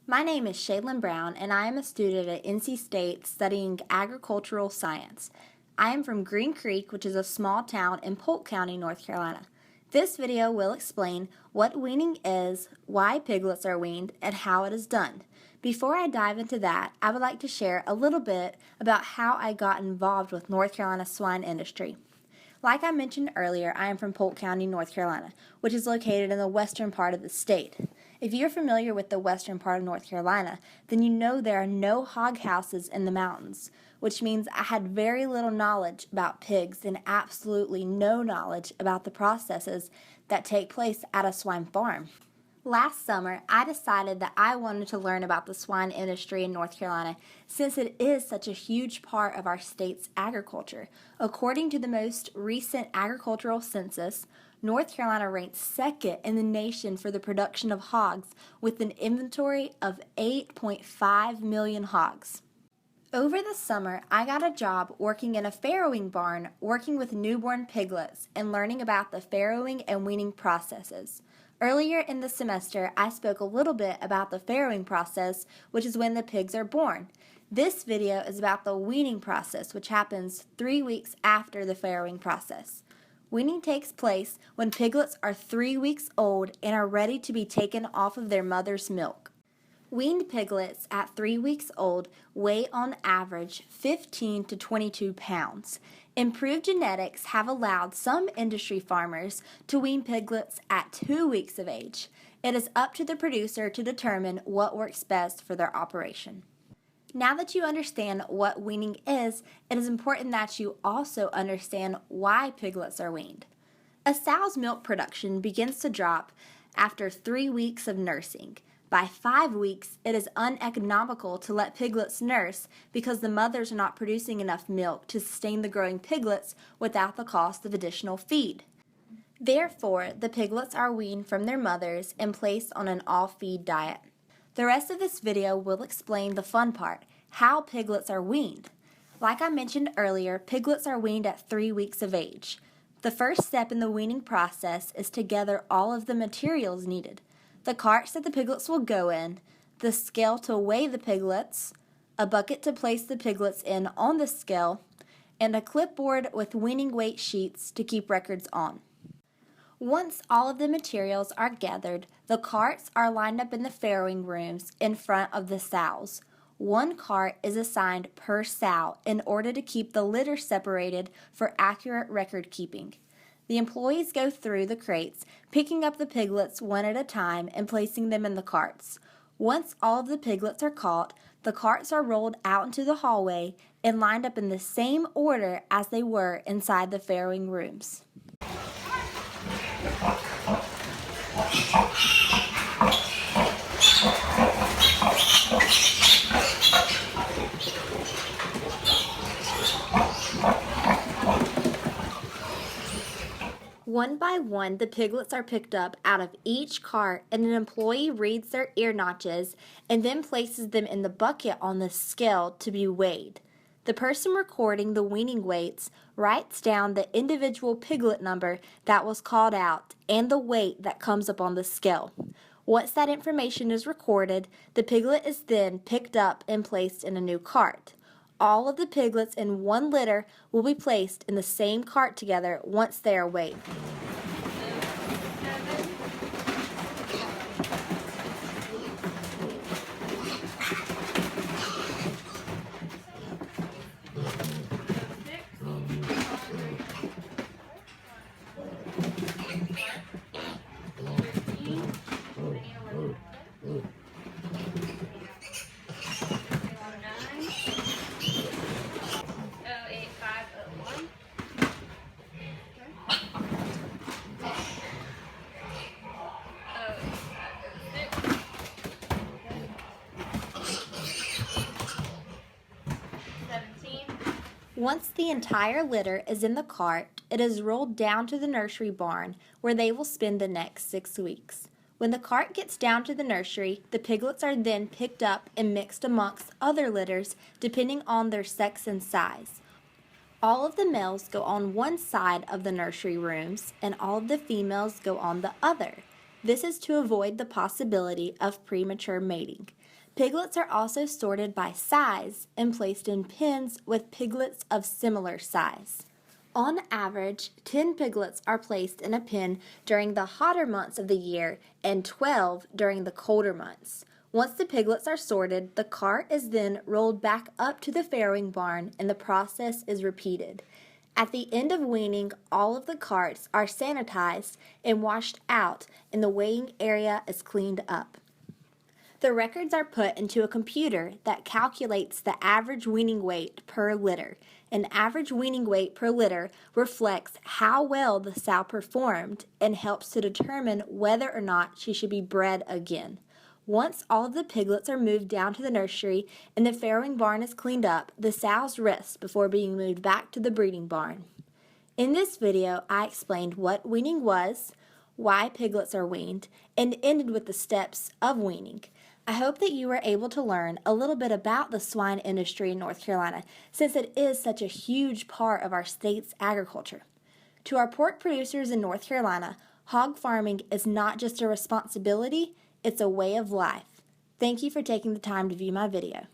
My name is Shaylin Brown, and I am a student at NC State studying agricultural science. I am from Green Creek, which is a small town in Polk County, North Carolina. This video will explain what weaning is, why piglets are weaned, and how it is done. Before I dive into that, I would like to share a little bit about how I got involved with North Carolina swine industry. Like I mentioned earlier, I am from Polk County, North Carolina, which is located in the western part of the state. If you're familiar with the western part of North Carolina, then you know there are no hog houses in the mountains, which means I had very little knowledge about pigs and absolutely no knowledge about the processes that take place at a swine farm. Last summer, I decided that I wanted to learn about the swine industry in North Carolina since it is such a huge part of our state's agriculture. According to the most recent agricultural census, North Carolina ranks second in the nation for the production of hogs with an inventory of 8.5 million hogs. Over the summer, I got a job working in a farrowing barn, working with newborn piglets and learning about the farrowing and weaning processes. Earlier in the semester, I spoke a little bit about the farrowing process, which is when the pigs are born. This video is about the weaning process, which happens 3 weeks after the farrowing process. Weaning takes place when piglets are 3 weeks old and are ready to be taken off of their mother's milk. Weaned piglets at 3 weeks old weigh on average 15 to 22 pounds. Improved genetics have allowed some industry farmers to wean piglets at 2 weeks of age. It is up to the producer to determine what works best for their operation. Now that you understand what weaning is, it is important that you also understand why piglets are weaned. A sow's milk production begins to drop after 3 weeks of nursing. By 5 weeks, it is uneconomical to let piglets nurse because the mothers are not producing enough milk to sustain the growing piglets without the cost of additional feed. Therefore, the piglets are weaned from their mothers and placed on an all-feed diet. The rest of this video will explain the fun part, how piglets are weaned. Like I mentioned earlier, piglets are weaned at 3 weeks of age. The first step in the weaning process is to gather all of the materials needed. The carts that the piglets will go in, the scale to weigh the piglets, a bucket to place the piglets in on the scale, and a clipboard with weaning weight sheets to keep records on. Once all of the materials are gathered, the carts are lined up in the farrowing rooms in front of the sows. One cart is assigned per sow in order to keep the litter separated for accurate record keeping. The employees go through the crates, picking up the piglets one at a time and placing them in the carts. Once all of the piglets are caught, the carts are rolled out into the hallway and lined up in the same order as they were inside the farrowing rooms. One by one, the piglets are picked up out of each cart, and an employee reads their ear notches and then places them in the bucket on the scale to be weighed. The person recording the weaning weights writes down the individual piglet number that was called out and the weight that comes up on the scale. Once that information is recorded, the piglet is then picked up and placed in a new cart. All of the piglets in one litter will be placed in the same cart together once they are weighed. Once the entire litter is in the cart, it is rolled down to the nursery barn where they will spend the next 6 weeks. When the cart gets down to the nursery, the piglets are then picked up and mixed amongst other litters depending on their sex and size. All of the males go on one side of the nursery rooms and all of the females go on the other. This is to avoid the possibility of premature mating. Piglets are also sorted by size and placed in pens with piglets of similar size. On average, 10 piglets are placed in a pen during the hotter months of the year and 12 during the colder months. Once the piglets are sorted, the cart is then rolled back up to the farrowing barn and the process is repeated. At the end of weaning, all of the carts are sanitized and washed out and the weighing area is cleaned up. The records are put into a computer that calculates the average weaning weight per litter. An average weaning weight per litter reflects how well the sow performed and helps to determine whether or not she should be bred again. Once all of the piglets are moved down to the nursery and the farrowing barn is cleaned up, the sows rest before being moved back to the breeding barn. In this video, I explained what weaning was, why piglets are weaned, and ended with the steps of weaning. I hope that you were able to learn a little bit about the swine industry in North Carolina, since it is such a huge part of our state's agriculture. To our pork producers in North Carolina, hog farming is not just a responsibility, it's a way of life. Thank you for taking the time to view my video.